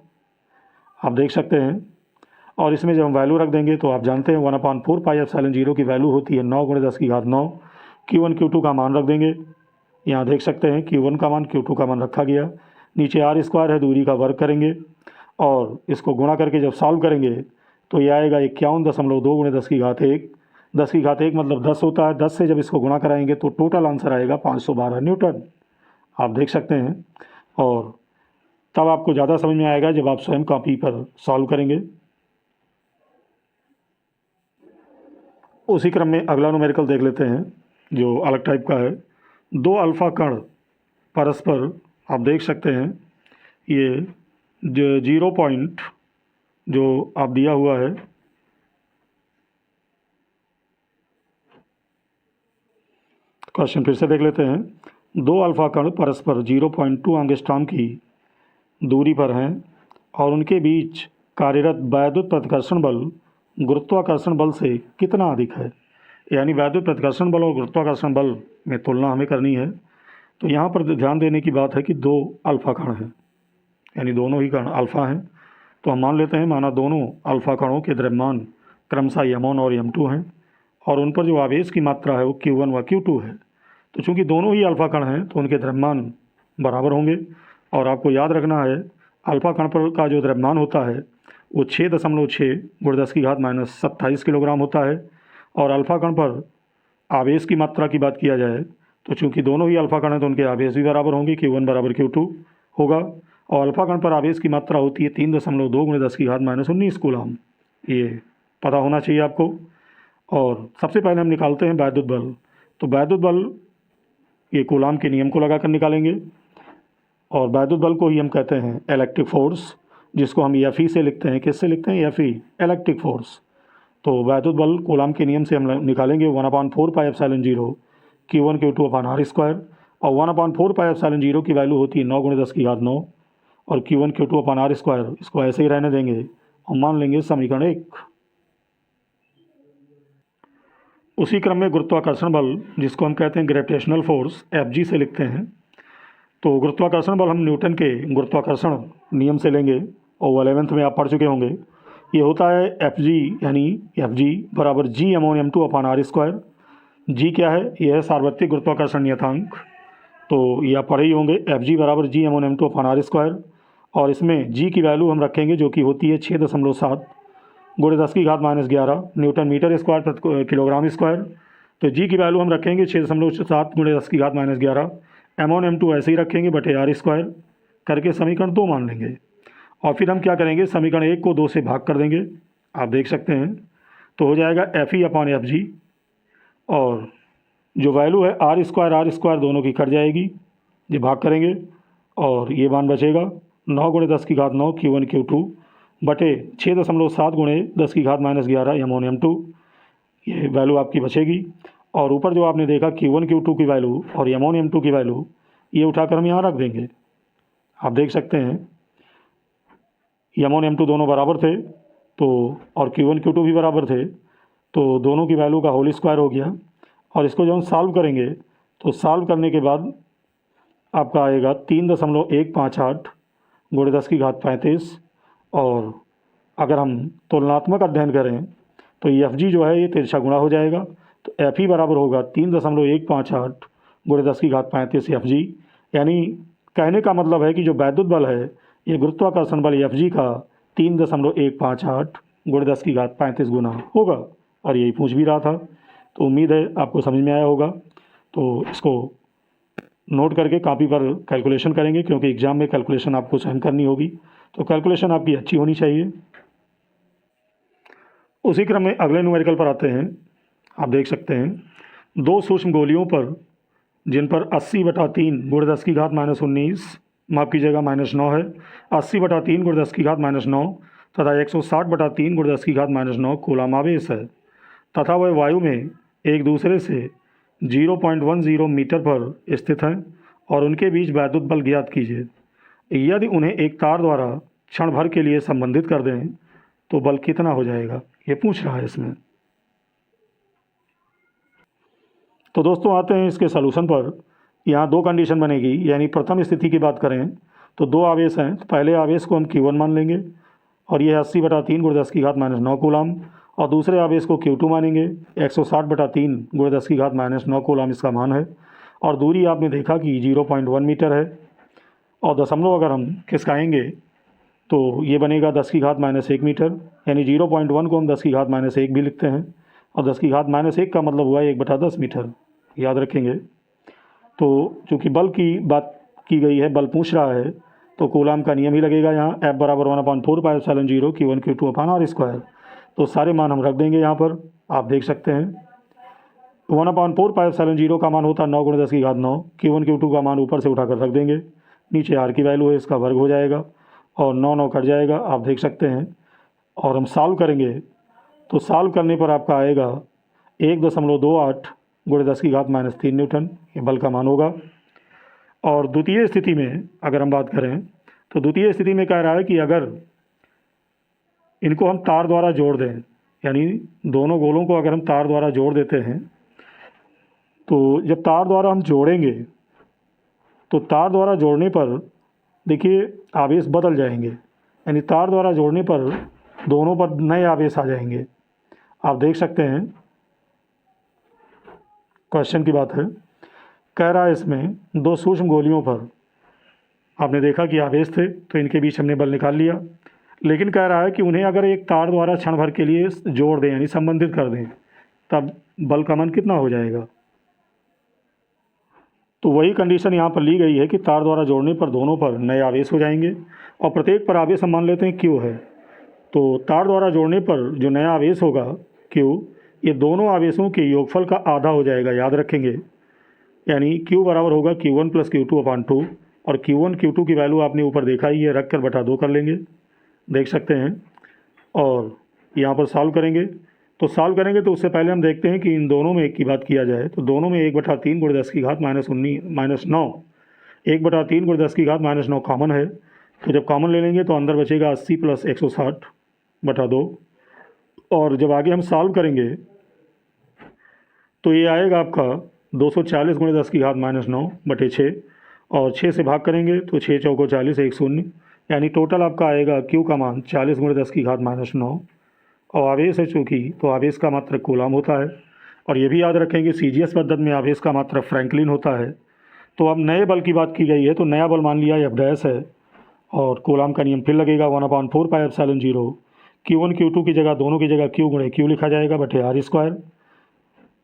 [SPEAKER 1] आप देख सकते हैं, और इसमें जब हम वैल्यू रख देंगे तो आप जानते हैं 1/4πε0 की वैल्यू होती है 9×10⁹। Q1 Q2 का मान रख देंगे। यहाँ देख सकते हैं Q1 का मान Q2 का मान रखा गया। नीचे r² है, दूरी का वर्ग करेंगे और इसको गुणा करके जब सॉल्व करेंगे तो ये आएगा 51.2×10⁻⁴। 10⁻⁴ मतलब 10 होता है। 10 से जब इसको गुणा कराएंगे तो टोटल आंसर आएगा 512 न्यूटन। आप देख सकते हैं, और तब आपको ज़्यादा समझ में आएगा जब आप स्वयं कॉपी पर सॉल्व करेंगे। उसी क्रम में अगला न्यूमेरिकल देख लेते हैं जो अलग टाइप का है। 2 अल्फा कण परस्पर, आप देख सकते हैं ये जो 0 पॉइंट जो आप दिया हुआ है, क्वेश्चन फिर से देख लेते हैं। 2 अल्फा कण परस्पर 0.2 एंगस्ट्रॉम की दूरी पर हैं और उनके बीच कार्यरत वैद्युत प्रतिकर्षण बल गुरुत्वाकर्षण बल से कितना अधिक है। यानी वैद्युत प्रतिकर्षण बल और गुरुत्वाकर्षण बल में तुलना हमें करनी है। तो यहाँ पर ध्यान देने की बात है कि 2 अल्फा कण हैं, यानी दोनों ही कण अल्फा हैं। तो हम मान लेते हैं, माना दोनों अल्फा कणों के द्रव्यमान क्रमशः m1 और m2 हैं और उन पर जो आवेश की मात्रा है वो Q1 व Q2 है। तो चूंकि दोनों ही अल्फा कण हैं तो उनके द्रव्यमान बराबर होंगे। और आपको याद रखना है, अल्फा कण पर का जो द्रव्यमान होता है वो 6.6×10⁻⁻27 किलोग्राम होता है। और अल्फा कण पर आवेश की मात्रा की बात किया जाए तो चूंकि दोनों ही अल्फा कण हैं तो उनके आवेश भी बराबर होंगे, Q1 बराबर Q2 होगा। और अल्फा कण पर आवेश की मात्रा होती है 3.2×10⁻⁻19 कूलम। ये पता होना चाहिए आपको। और सबसे पहले हम निकालते हैं वैद्युत बल। तो वैद्युत बल ये कूलम के नियम को लगाकर निकालेंगे। और वैद्युत बल को ही हम कहते हैं इलेक्ट्रिक फोर्स, जिसको हम एफ ई से लिखते हैं। किससे लिखते हैं? F E, electric force. तो वैद्युत बल कूलाम के नियम से हम निकालेंगे 1/4πε0 Q1 Q2 upon R square, और 1/4πε0 की वैल्यू होती है 9 × 10⁹ और Q1 Q2 upon R square, इसको ऐसे ही रहने देंगे और मान लेंगे समीकरण 1। उसी क्रम में गुरुत्वाकर्षण बल, जिसको हम कहते हैं ग्रेविटेशनल फोर्स, Fg से लिखते हैं। तो गुरुत्वाकर्षण बल हम न्यूटन के गुरुत्वाकर्षण नियम से लेंगे और 11th में आप पढ़ चुके होंगे। ये होता है Fg, यानी Fg बराबर G/m2 अपान आर स्क्वायर। जी क्या है? यह है सार्वत्रिक गुरुत्वाकर्षण नियतांक, तो ये आप पढ़े ही होंगे। Fg बराबर G/m2 अपान आर स्क्वायर, और इसमें जी की वैल्यू हम रखेंगे जो कि होती है 6.7 × 10⁻11 न्यूटन मीटर स्क्वायर प्रति किलोग्राम स्क्वायर। तो जी की वैल्यू हम रखेंगे 6.7 × 10⁻11, m1 m2 ऐसे ही रखेंगे बटे आर स्क्वायर करके समीकरण 2 मान लेंगे। और फिर हम क्या करेंगे, समीकरण 1 को 2 से भाग कर देंगे, आप देख सकते हैं। तो हो जाएगा Fe अपान Fg, और जो वैल्यू है आर स्क्वायर दोनों की कट जाएगी, ये भाग करेंगे और ये मान बचेगा 9 × 10⁹ Q1 Q2 बटे 6.7 × 10⁻11 m1 m2, ये वैल्यू आपकी बचेगी। और ऊपर जो आपने देखा Q1 Q2 की वैल्यू और m1 m2 की वैल्यू, ये उठाकर हम यहाँ रख देंगे। आप देख सकते हैं m1 m2 दोनों बराबर थे, तो और Q1 Q2 भी बराबर थे, तो दोनों की वैल्यू का होल स्क्वायर हो गया। और इसको जब हम सॉल्व करेंगे तो सॉल्व करने के बाद आपका आएगा 3.158 × 10⁻35। और अगर हम तुलनात्मक अध्ययन करें तो Fg जो है ये तिरछा गुणा हो जाएगा, तो Fe बराबर होगा 3.158 × 10⁻35 Fg। यानी कहने का मतलब है कि जो वैद्युत बल है ये गुरुत्वाकर्षण बल Fg का 3.158 × 10⁻35 गुना होगा, और यही पूछ भी रहा था। तो उम्मीद है आपको समझ में आया होगा। तो इसको नोट करके कापी पर कैलकुलेशन करेंगे, क्योंकि एग्ज़ाम में कैलकुलेशन आपको स्वयं करनी होगी, तो कैलकुलेशन आपकी अच्छी होनी चाहिए। उसी क्रम में अगले न्यूमेरिकल पर आते हैं। आप देख सकते हैं 2 सूक्ष्म गोलियों पर, जिन पर 80/3 × 10⁻19, माफ़ कीजिएगा -9 है, 80/3 × 10⁻9 तथा 160/3 × 10⁻9 कूलाम आवेश है, तथा वह वायु में एक दूसरे से 0.10 मीटर पर स्थित हैं, और उनके बीच वैद्युत बल ज्ञात कीजिए। यदि उन्हें एक तार द्वारा क्षण भर के लिए संबंधित कर दें तो बल कितना हो जाएगा, ये पूछ रहा है इसमें। तो दोस्तों आते हैं इसके सलूशन पर। यहाँ 2 कंडीशन बनेगी, यानी प्रथम स्थिति की बात करें तो 2 आवेश हैं, तो पहले आवेश को हम Q1 मान लेंगे और ये 80/3 × 10⁻9 कूलाम, और दूसरे आवेश को Q2 मानेंगे 160/3 × 10⁻9 कूलाम इसका मान है। और दूरी आपने देखा कि 0.1 मीटर है, और दशमलव अगर हम खिसकाएंगे तो ये बनेगा 10⁻1 मीटर, यानी 0.1 को हम 10⁻1 भी लिखते हैं, और 10⁻1 का मतलब हुआ 1/10 मीटर, याद रखेंगे। तो चूँकि बल की बात की गई है, बल पूछ रहा है, तो कूलाम का नियम ही लगेगा यहाँ। F बराबर 1/4πε0 Q1 Q2 upon R square. तो सारे मान हम रख देंगे यहाँ पर, आप देख सकते हैं 1/4πε0 का मान होता है 9 × 10⁻9, Q1 Q2 का मान ऊपर से उठाकर रख देंगे, नीचे आर की वैल्यू है, इसका वर्ग हो जाएगा और 9 कट जाएगा, आप देख सकते हैं। और हम सॉल्व करेंगे तो सॉल्व करने पर आपका आएगा 1.28 × 10⁻³ न्यूटन, ये बल का मान होगा। और द्वितीय स्थिति में अगर हम बात करें तो द्वितीय स्थिति में कह रहा है कि अगर इनको हम तार द्वारा जोड़ दें, यानी दोनों गोलों को अगर हम तार द्वारा जोड़ देते हैं, तो जब तार द्वारा हम जोड़ेंगे तो तार द्वारा जोड़ने पर देखिए आवेश बदल जाएंगे, यानी तार द्वारा जोड़ने पर दोनों पर नए आवेश आ जाएंगे, आप देख सकते हैं। क्वेश्चन की बात है, कह रहा है इसमें 2 सूक्ष्म गोलियों पर आपने देखा कि आवेश थे, तो इनके बीच हमने बल निकाल लिया, लेकिन कह रहा है कि उन्हें अगर एक तार द्वारा क्षण भर के लिए जोड़ दें, यानी संबंधित कर दें, तब बल का मान कितना हो जाएगा। तो वही कंडीशन यहाँ पर ली गई है कि तार द्वारा जोड़ने पर दोनों पर नए आवेश हो जाएंगे, और प्रत्येक पर आवेश हम मान लेते हैं Q है। तो तार द्वारा जोड़ने पर जो नया आवेश होगा Q, ये दोनों आवेशों के योगफल का आधा हो जाएगा, याद रखेंगे। यानी Q बराबर होगा Q1 + Q2/2, और Q1 Q2 की वैल्यू आपने ऊपर देखा ही है, रख कर बटा 2 कर लेंगे, देख सकते हैं। और यहाँ पर सॉल्व करेंगे, तो सॉल्व करेंगे तो उससे पहले हम देखते हैं कि इन दोनों में एक की बात किया जाए तो दोनों में 1/3 × 10 की घात -9, 1/3 × 10 की घात -9 कॉमन है। तो जब कॉमन ले लेंगे तो अंदर बचेगा 80 + 160/2। और जब आगे हम सॉल्व करेंगे तो ये आएगा आपका 240 × 10 की घात -9/6, और 6 से भाग करेंगे तो 6 चौको 40, 1 शून्य, यानी टोटल आपका आएगा Q का मान 40 × 10 की घात -9। और आवेश है चूँकि, तो आवेश का मात्रक कूलाम होता है। और ये भी याद रखें कि CGS पद्धति में आवेश का मात्रक फ्रैंकलिन होता है। तो अब नए बल की बात की गई है, तो नया बल मान लिया F' है, और कूलाम का नियम फिर लगेगा 1/4πε0। Q1 Q2 की जगह, दोनों की जगह Q × Q लिखा जाएगा बटे r²।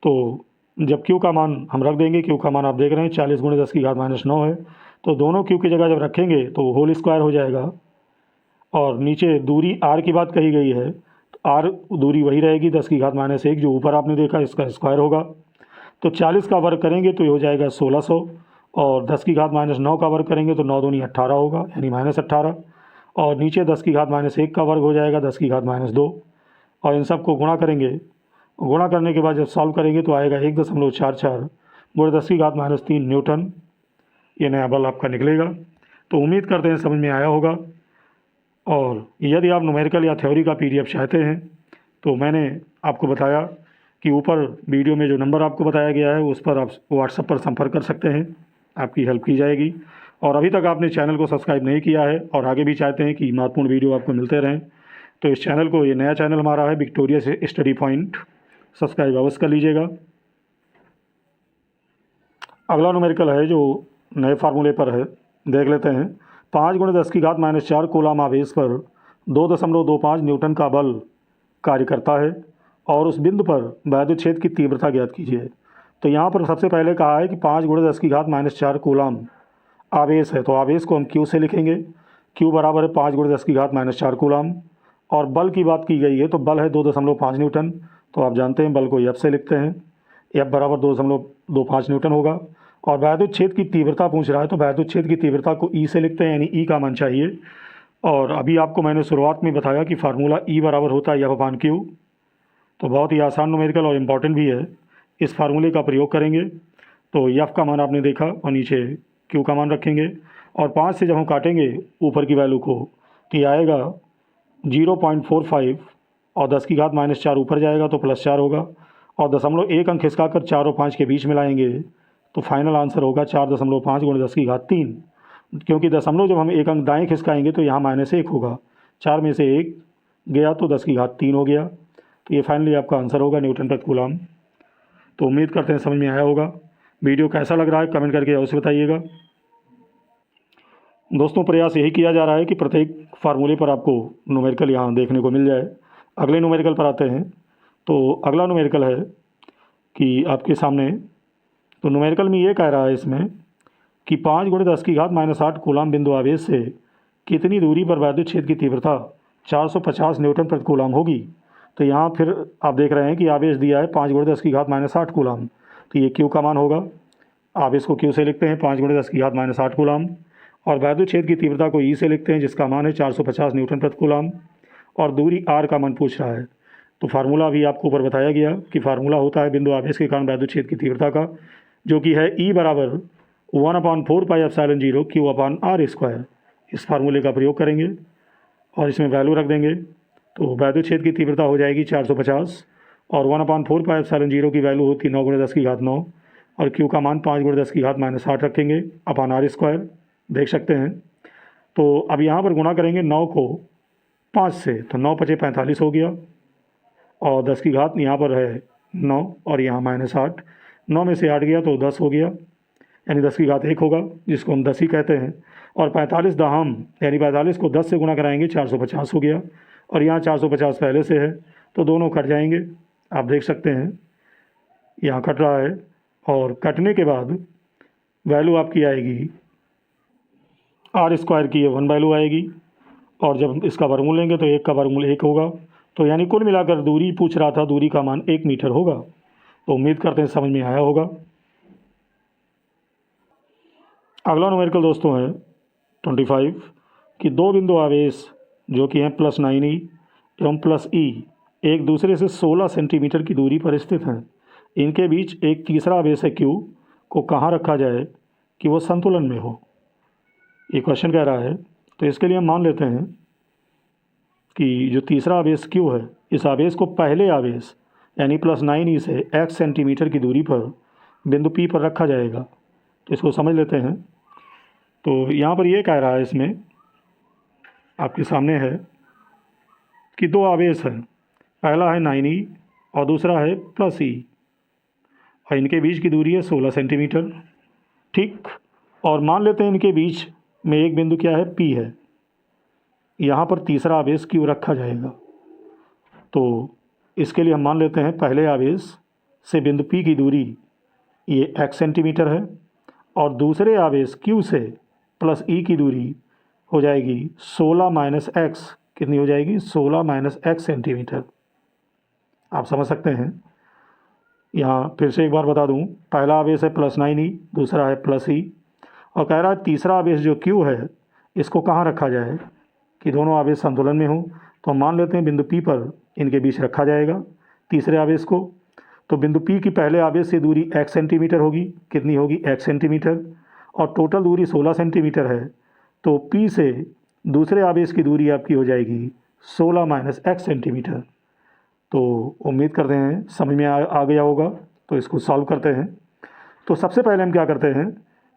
[SPEAKER 1] तो जब Q का मान हम रख देंगे, Q का मान आप देख रहे हैं 40 × 10 की घात -9 है, तो दोनों Q की जगह जब रखेंगे तो होल स्क्वायर हो जाएगा। और नीचे दूरी r की बात कही गई है, तो r दूरी वही रहेगी 10 की घात -1, जो ऊपर आपने देखा इसका स्क्वायर होगा। तो 40 का वर्ग करेंगे तो ये हो जाएगा 1600, और 10 की घात -9 का वर्ग करेंगे तो 9 दूनी 18 होगा, यानी -18। और नीचे 10 की घात -1 का वर्ग हो जाएगा 10 की घात -2, और इन सब को गुणा करेंगे। गुणा करने के बाद जब सॉल्व करेंगे तो आएगा 1.44 × 10 की घात -3 न्यूटन। ये नया बल आपका निकलेगा। तो उम्मीद करते हैं समझ में आया होगा। और यदि आप न्यूमेरिकल या थ्योरी का PDF चाहते हैं तो मैंने आपको बताया कि ऊपर वीडियो में जो नंबर आपको बताया गया है उस पर आप WhatsApp पर संपर्क कर सकते हैं, आपकी हेल्प की जाएगी। और अभी तक आपने चैनल को सब्सक्राइब नहीं किया है और आगे भी चाहते हैं कि महत्वपूर्ण वीडियो आपको मिलते रहें, तो इस चैनल को, ये नया चैनल हमारा है विक्टोरियस स्टडी पॉइंट, सब्सक्राइब अवश्य कर लीजिएगा। अगला न्यूमेरिकल है जो नए फार्मूले पर है, देख लेते हैं। 5 × 10 की घात -4 कूलाम आवेश पर 2.25 न्यूटन का बल कार्य करता है, और उस बिंदु पर वैद्युत क्षेत्र की तीव्रता ज्ञात कीजिए। तो यहाँ पर सबसे पहले कहा है कि 5 × 10 की घात -4 कूलाम आवेश है, तो आवेश को हम Q से लिखेंगे। Q बराबर है 5 × 10 की घात -4 कूलाम। और बल की बात की गई है, तो बल है 2.5 न्यूटन, तो आप जानते हैं बल को F से लिखते हैं, F बराबर 2.25 न्यूटन होगा। और वैद्युत क्षेत्र की तीव्रता पूछ रहा है, तो वैद्युत क्षेत्र की तीव्रता को E से लिखते हैं, यानी E का मान चाहिए। और अभी आपको मैंने शुरुआत में बताया कि फार्मूला E बराबर होता है F/Q, तो बहुत ही आसान न्यूमेरिकल और इम्पॉर्टेंट भी है। इस फार्मूले का प्रयोग करेंगे तो F का मान आपने देखा, और नीचे Q का मान रखेंगे, और 5 से जब हम काटेंगे ऊपर की वैल्यू को तो ये आएगा 0.45, और 10 की घात -4 ऊपर जाएगा तो +4 होगा, और 0.1 अंक खिसकाकर 4 और 5 के बीच मिलाएंगे तो फाइनल आंसर होगा 4.5 × 10 की घात 3, क्योंकि दशमलव जब हम एक अंक दाएँ खिसकाएंगे तो यहाँ -1 होगा, 4 में से 1 गया तो 10 की घात 3 हो गया। तो ये फाइनली आपका आंसर होगा न्यूटन प्रति कूलाम। तो उम्मीद करते हैं समझ में आया होगा। वीडियो कैसा लग रहा है कमेंट करके अवश्य बताइएगा। दोस्तों, प्रयास यही किया जा रहा है कि प्रत्येक फार्मूले पर आपको न्यूमेरिकल यहाँ देखने को मिल जाए। अगले न्यूमेरिकल पर आते हैं। तो अगला न्यूमेरिकल है कि आपके सामने, तो न्यूमेरिकल में ये कह रहा है इसमें कि 5 × 10 की घात -8 कूलाम बिंदु आवेश से कितनी दूरी पर वैद्युत क्षेत्र की तीव्रता 450 न्यूटन प्रति कूलाम होगी। तो यहाँ फिर आप देख रहे हैं कि आवेश दिया है 5 × 10 की घात -8 कूलाम, तो ये Q का मान होगा। आवेश को Q से लिखते हैं 5 × 10 की घात -8 कूलाम, और वैद्युत क्षेत्र की तीव्रता को E से लिखते हैं जिसका मान है 450 न्यूटन प्रति कूलाम, और दूरी R का मान पूछ रहा है। तो फार्मूला अभी आपको ऊपर बताया गया कि फार्मूला होता है बिंदु आवेश के कारण वैद्युत क्षेत्र की तीव्रता का, जो कि है E बराबर 1/4πε0 Q/r²। इस फार्मूले का प्रयोग करेंगे और इसमें वैल्यू रख देंगे, तो वैद्युत क्षेत्र की तीव्रता हो जाएगी 450, और 1/4πε0 की वैल्यू होती है 9 × 10 की घात 9, और Q का मान 5 × 10 की घात -8 रखेंगे अपान r², देख सकते हैं। तो अब यहाँ पर गुणा करेंगे 9 को 5 से, तो 9 × 5 = 45 हो गया, और 10 की घात यहाँ पर है 9 और यहाँ -8, 9 में से 8 गया तो 10 हो गया, यानी 10 की घात 1 होगा, जिसको हम 10 ही कहते हैं। और 45 दहम, यानी 45 को 10 से गुणा कराएंगे 450 हो गया, और यहाँ 450 पहले से है तो दोनों कट जाएंगे। आप देख सकते हैं यहाँ कट रहा है, और कटने के बाद वैल्यू आपकी आएगी r² की, ये 1 वैल्यू आएगी, और जब इसका वर्गमूल लेंगे तो 1 का वर्गमूल 1 होगा। तो यानी कुल मिलाकर दूरी पूछ रहा था, दूरी का मान 1 मीटर होगा। तो उम्मीद करते हैं समझ में आया होगा। अगला न्यूमेरिकल दोस्तों है 25 कि दो बिंदु आवेश जो कि हैं +9e एवं +e एक दूसरे से 16 सेंटीमीटर की दूरी पर स्थित हैं। इनके बीच एक तीसरा आवेश है Q को कहाँ रखा जाए कि वो संतुलन में हो। ये क्वेश्चन कह रहा है। तो इसके लिए हम मान लेते हैं कि जो तीसरा आवेश Q है, इस आवेश को पहले आवेश यानी +9e से x सेंटीमीटर की दूरी पर बिंदु P पर रखा जाएगा। तो इसको समझ लेते हैं। तो यहाँ पर ये कह रहा है, इसमें आपके सामने है कि दो आवेश हैं, पहला है 9e और दूसरा है +e और इनके बीच की दूरी है 16 सेंटीमीटर। ठीक, और मान लेते हैं इनके बीच में एक बिंदु क्या है, P है। यहाँ पर तीसरा आवेश Q रखा जाएगा। तो इसके लिए हम मान लेते हैं पहले आवेश से बिंदु P की दूरी ये x सेंटीमीटर है और दूसरे आवेश Q से +e की दूरी हो जाएगी 16 - x। कितनी हो जाएगी? 16 - x सेंटीमीटर। आप समझ सकते हैं। यहाँ फिर से एक बार बता दूँ, पहला आवेश है +9e, दूसरा है +e और कह रहा है तीसरा आवेश जो Q है इसको कहाँ रखा जाए कि दोनों आवेश संतुलन में हों। तो मान लेते हैं बिंदु P पर इनके बीच रखा जाएगा तीसरे आवेश को। तो बिंदु P की पहले आवेश से दूरी x सेंटीमीटर होगी। कितनी होगी? x सेंटीमीटर और टोटल दूरी 16 सेंटीमीटर है। तो P से दूसरे आवेश की दूरी आपकी हो जाएगी 16 - x सेंटीमीटर। तो उम्मीद करते हैं समझ में आ गया होगा। तो इसको सॉल्व करते हैं। तो सबसे पहले हम क्या करते हैं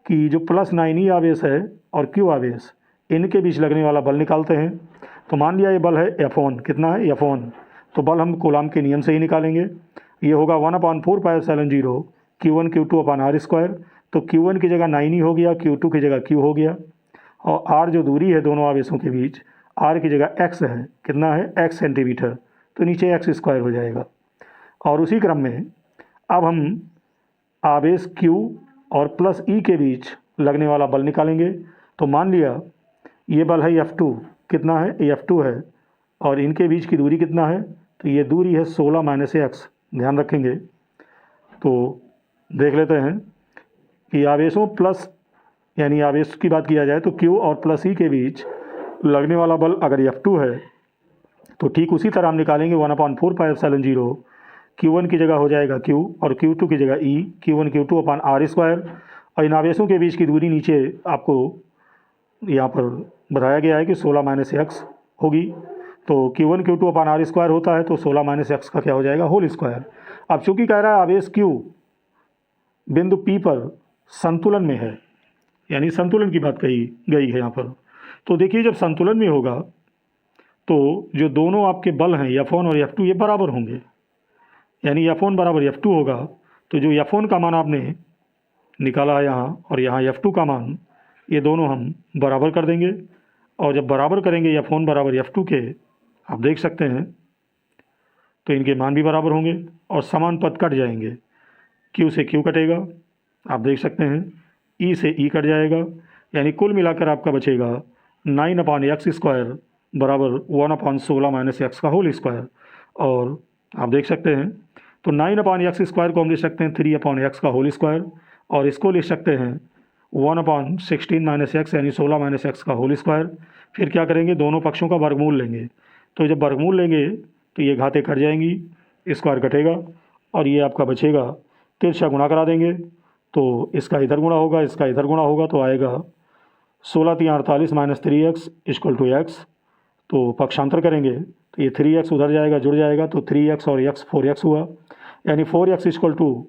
[SPEAKER 1] कि जो +9e आवेश है और Q आवेश, इनके बीच लगने वाला बल निकालते हैं। तो मान लिया ये बल है F1। कितना है? F1। तो बल हम कूलॉम के नियम से ही निकालेंगे। ये होगा 1/4πε0 Q1 Q2/r²। तो Q1 की जगह 9e हो गया, Q2 की जगह Q हो गया और r जो दूरी है दोनों आवेशों के बीच, r की जगह x है। कितना है? x centimetre. तो नीचे x² हो जाएगा। और उसी क्रम में अब हम आवेश Q और +e के बीच लगने वाला बल निकालेंगे। तो मान लिया ये बल है F2। कितना है? F2 है और इनके बीच की दूरी कितना है? तो ये दूरी है 16 - x। ध्यान रखेंगे। तो देख लेते हैं कि आवेशों प्लस यानी आवेश की बात किया जाए तो Q और +e के बीच लगने वाला बल अगर F2 है तो ठीक उसी तरह हम निकालेंगे 1/4πε0 Q1 की जगह हो जाएगा Q और Q2 की जगह E, Q1 Q2/r²। और इन आवेशों के बीच की दूरी नीचे आपको यहाँ पर बताया गया है कि 16 - x होगी। तो Q1 Q2/r² होता है तो 16 - x का क्या हो जाएगा? Whole square. अब चूंकि कह रहा है आवेश Q बिंदु P पर संतुलन में है, यानी संतुलन की बात कही गई है यहाँ पर। तो देखिए जब संतुलन में होगा तो जो दोनों आपके बल हैं F1 और F2 ये बराबर होंगे। यानी F1 = F2 होगा। तो जो F1 का मान आपने निकाला है यहाँ और यहाँ F2 का मान, ये दोनों हम बराबर कर देंगे। और जब बराबर करेंगे F1 = F2 के, आप देख सकते हैं तो इनके मान भी बराबर होंगे और समान पद कट जाएंगे। Q से Q कटेगा, आप देख सकते हैं। E से E कट जाएगा, यानी कुल मिलाकर आपका बचेगा 9/x² बराबर 1/16 - x का होल स्क्वायर। और आप देख सकते हैं तो 9/x² को हम लिख सकते हैं 3/x का होल स्क्वायर और इसको लिख सकते हैं 1/16 - x यानी 16 - x का होल स्क्वायर। फिर क्या करेंगे? दोनों पक्षों का वर्गमूल लेंगे। तो जब वर्गमूल लेंगे तो ये घातें कट जाएंगी, स्क्वायर कटेगा और ये आपका बचेगा। तिरछा गुणा करा देंगे तो इसका इधर गुणा होगा, इसका इधर गुणा होगा तो आएगा 16 × 3 = 48 - 3x = x। तो पक्षांतर करेंगे तो ये 3x उधर जाएगा, जुड़ जाएगा तो 3x और x 4x हुआ। यानी 4x =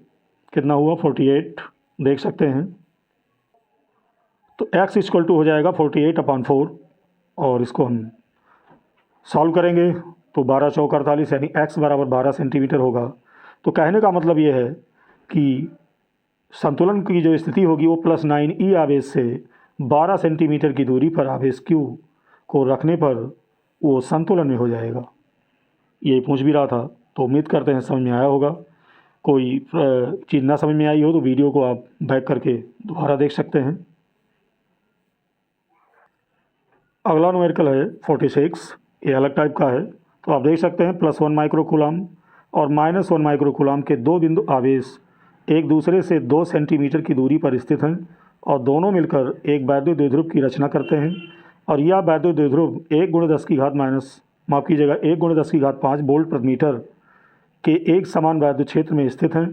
[SPEAKER 1] कितना हुआ? 48। देख सकते हैं तो x = हो जाएगा 48/4 और इसको हम सॉल्व करेंगे तो 12 × 4 = 48 यानी x = 12 सेंटीमीटर होगा। तो कहने का मतलब ये है कि संतुलन की जो स्थिति होगी वो +9e आवेश से 12 सेंटीमीटर की दूरी पर आवेश Q को रखने पर वो संतुलन में हो जाएगा। ये पूछ भी रहा था। तो उम्मीद करते हैं समझ में आया होगा। कोई चीज़ ना समझ में आई हो तो वीडियो को आप बैक करके दोबारा देख सकते हैं। अगला न्यूमेरिकल है 46। ये अलग टाइप का है। तो आप देख सकते हैं +1 माइक्रो कूलम और -1 माइक्रो कूलम के दो बिंदु आवेश एक दूसरे से 2 सेंटीमीटर की दूरी पर स्थित हैं। और दोनों मिलकर एक वैद्युत द्विध्रुव की रचना करते हैं। और यह वैद्युत द्विध्रुव 1 × 10⁻⁻5 वोल्ट प्रति मीटर के एक समान वैद्युत क्षेत्र में स्थित हैं।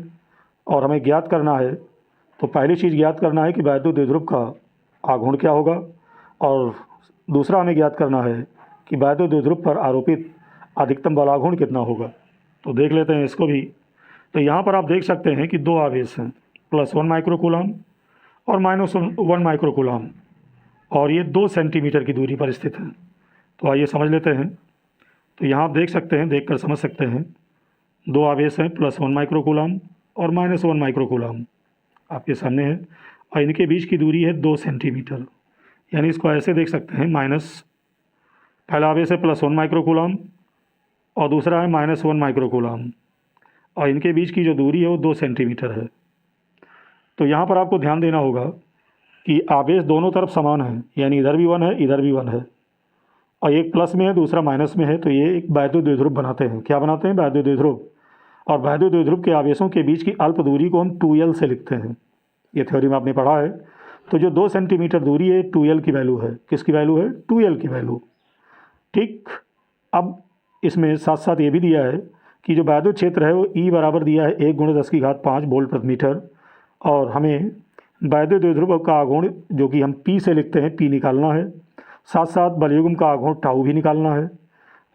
[SPEAKER 1] और हमें ज्ञात करना है, तो पहली चीज़ ज्ञात करना है कि वैद्युत द्विध्रुव का आघूर्ण क्या होगा, और दूसरा हमें ज्ञात करना है कि वैद्युत द्विध्रुव पर आरोपित अधिकतम बल आघूर्ण कितना होगा। तो देख लेते हैं इसको भी। तो यहाँ पर आप देख सकते हैं कि दो आवेश हैं, +1 माइक्रोकूलम और -1 माइक्रोकूलम, और ये 2 सेंटीमीटर की दूरी पर स्थित हैं। तो आइए समझ लेते हैं। तो यहाँ आप देख सकते हैं, देखकर समझ सकते हैं, दो आवेश हैं, +1 माइक्रोकूलम और -1 माइक्रोकूलम आपके सामने है, और इनके बीच की दूरी है 2 सेंटीमीटर। यानी इसको ऐसे देख सकते हैं, पहला आवेश है +1 माइक्रोकूलम और दूसरा है -1 माइक्रोकूलम, और इनके बीच की जो दूरी है वो 2 सेंटीमीटर है। तो यहाँ पर आपको ध्यान देना होगा कि आवेश दोनों तरफ समान है, यानी इधर भी 1 है, इधर भी 1 है, और एक प्लस में है, दूसरा माइनस में है। तो ये एक वैद्युत द्विध्रुव बनाते हैं। क्या बनाते हैं? वैद्युत द्विध्रुव। और वैद्युत द्विध्रुव के आवेशों के बीच की अल्प दूरी को हम 2L से लिखते हैं। ये थ्योरी में आपने पढ़ा है। तो जो 2 सेंटीमीटर दूरी है, 2L की वैल्यू है। किसकी वैल्यू है? 2L की वैल्यू। ठीक। अब इसमें साथ साथ ये भी दिया है कि जो वैद्युत क्षेत्र है वो E बराबर दिया है 1 × 10⁵ वोल्ट प्रति मीटर, और हमें वैद्युत द्विध्रुव का आघूर्ण जो कि हम P से लिखते हैं, P निकालना है। साथ साथ बलयुग्म का आघूर्ण टाउ भी निकालना है।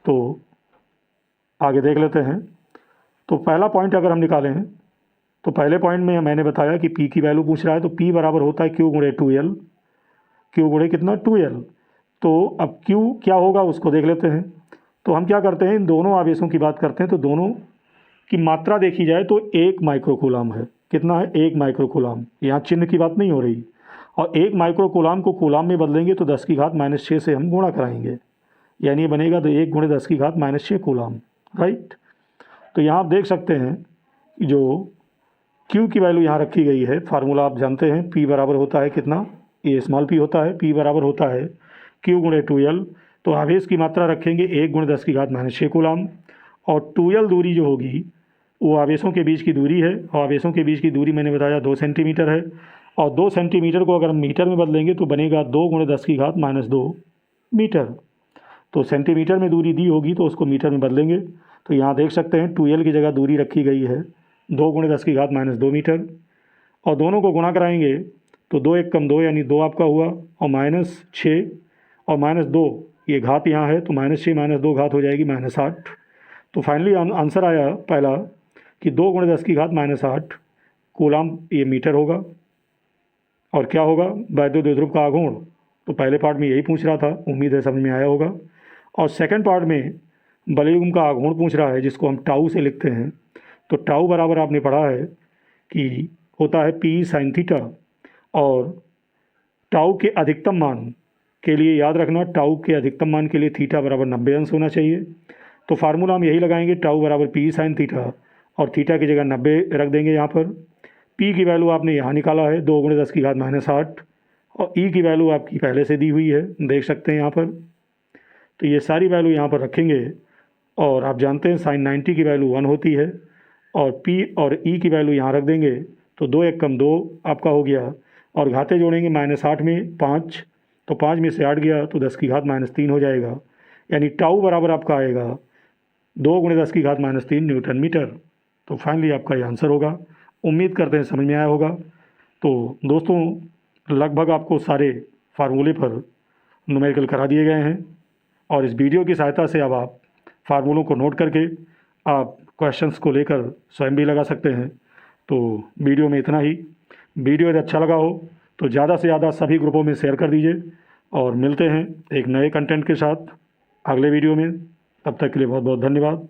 [SPEAKER 1] तो आगे देख लेते हैं। तो पहला पॉइंट अगर हम निकालें, तो पहले पॉइंट में मैंने बताया कि P की वैल्यू पूछ रहा है, तो P बराबर होता है Q × 2L। Q × कितना? 2L। तो अब Q क्या होगा उसको देख लेते हैं। तो हम क्या करते हैं, इन दोनों आवेशों की बात करते हैं। तो दोनों की मात्रा देखी जाए तो 1 माइक्रोकूलम है। कितना है? 1 माइक्रोकूलम। यहाँ चिन्ह की बात नहीं हो रही। और 1 माइक्रोकूलम को कूलम में बदलेंगे तो 10⁻⁻6 से हम गुणा कराएंगे, यानी ये बनेगा तो 1 × 10⁻⁻6 कूलम। राइट। तो यहाँ आप देख सकते हैं जो Q की वैल्यू यहाँ रखी गई है। फार्मूला आप जानते हैं, P बराबर होता है कितना? ये स्मॉल p होता है। P बराबर होता है Q × 2L। तो आवेश की मात्रा रखेंगे 1 × 10⁻⁻6 कूलम, और 2L दूरी जो होगी वो आवेशों के बीच की दूरी है, और आवेशों के बीच की दूरी मैंने बताया 2 सेंटीमीटर है। और 2 सेंटीमीटर को अगर हम मीटर में बदलेंगे तो बनेगा 2 × 10⁻2 मीटर। तो सेंटीमीटर में दूरी दी होगी तो उसको मीटर में बदलेंगे। तो यहाँ देख सकते हैं 2L की जगह दूरी रखी गई है 2 × 10⁻2 मीटर, और दोनों को गुणा कराएंगे तो 2 × 1 = 2, यानी 2 आपका हुआ, और -6 और -2 ये घात यहाँ है, तो -6 - 2 घात हो जाएगी -8। तो फाइनली आंसर आया पहला कि 2 × 10⁻8 कूलम ये मीटर होगा। और क्या होगा? वैद्युत द्विध्रुव का आघूर्ण। तो पहले पार्ट में यही पूछ रहा था, उम्मीद है समझ में आया होगा। और सेकंड पार्ट में बलयुग्म का आघूर्ण पूछ रहा है, जिसको हम टाउ से लिखते हैं। तो टाउ बराबर आपने पढ़ा है कि होता है P sin थीटा, और टाउ के अधिकतम मान के लिए याद रखना, टाउ के अधिकतम मान के लिए थीटा बराबर 90 अंश होना चाहिए। तो फार्मूला हम यही लगाएंगे, टाउ बराबर P sin थीटा, और थीटा की जगह 90 रख देंगे यहाँ पर। P की वैल्यू आपने यहाँ निकाला है 2 × 10⁻8, और E की वैल्यू आपकी पहले से दी हुई है, देख सकते हैं यहाँ पर। तो ये सारी वैल्यू यहाँ पर रखेंगे, और आप जानते हैं sin 90 की वैल्यू 1 होती है, और P और E की वैल्यू यहाँ रख देंगे तो 2 × 1 = 2 आपका हो गया, और घाते जोड़ेंगे -8 में 5, तो 5 में से 8 गया तो 10⁻³ हो जाएगा, यानी टाउ बराबर आपका आएगा 2 × 10⁻³ न्यूटन मीटर। तो फाइनली आपका ये आंसर होगा। उम्मीद करते हैं समझ में आया होगा। तो दोस्तों, लगभग आपको सारे फार्मूले पर न्यूमेरिकल करा दिए गए हैं, और इस वीडियो की सहायता से अब आप फार्मूलों को नोट करके आप क्वेश्चंस को लेकर स्वयं भी लगा सकते हैं। तो वीडियो में इतना ही। वीडियो यदि अच्छा लगा हो तो ज़्यादा से ज़्यादा सभी ग्रुपों में शेयर कर दीजिए, और मिलते हैं एक नए कंटेंट के साथ अगले वीडियो में। तब तक के लिए बहुत बहुत धन्यवाद।